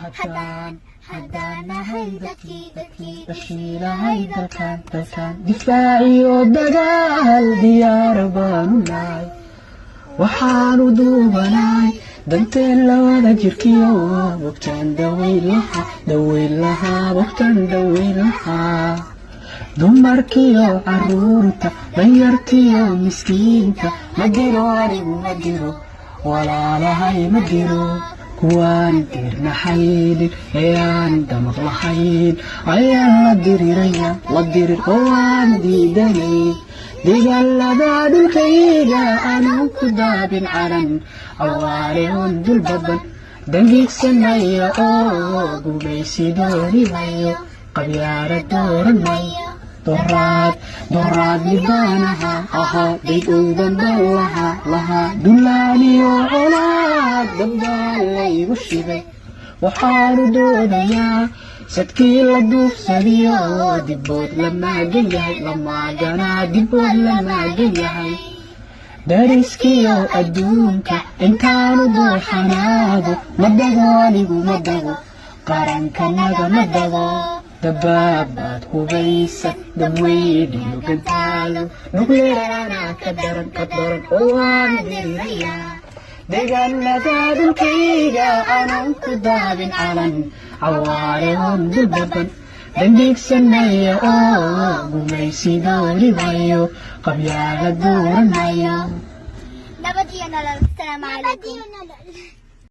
haddaan nahay dadkii dashiilahay dalkan difaaciyo dagaal diyaar baanu nahay waxaanu duubanahay danteen lawada jirkiyo bogtaan daweyn lahaa bogtaan daweyn lahaa dumarkiyo caruurta danyartiyo miskiinka ma diro anigu ma diro walaalahay ma diro kuwaan dirnaxaynin ayaan damaq lahayn ayaan la dirir oo aan diidanay dagaalada dhulkayga aanan ku daabin calan awaare oon dulbaban dangiigsanaya oo gumaysi doonimayo qabyaara dooranmayo doraad midaan ahaa daydowdan baan lahaa dullaaniyo colaad dabdaa laygu shibay waxaanu doodayaa sadkii la duufsadiyo dibbood la maagan yahay lamaaganaa dibbood la maagan yahay dariskiyo adduunka intaanu dooxanaado ma dago anigu ma dago qarankanaga ma dago dabaabaad hubaysan damweyniyo gantaalo nugleeraana ka daran oo aan dirirayaa dagaalada dhulkayga aanan ku daabin calan cawaare oon dulbaban dangiigsanaya oo gumaysi doonimayo qabyaala dooranmayo nabad iyo nolol. Assalaamu calaykum.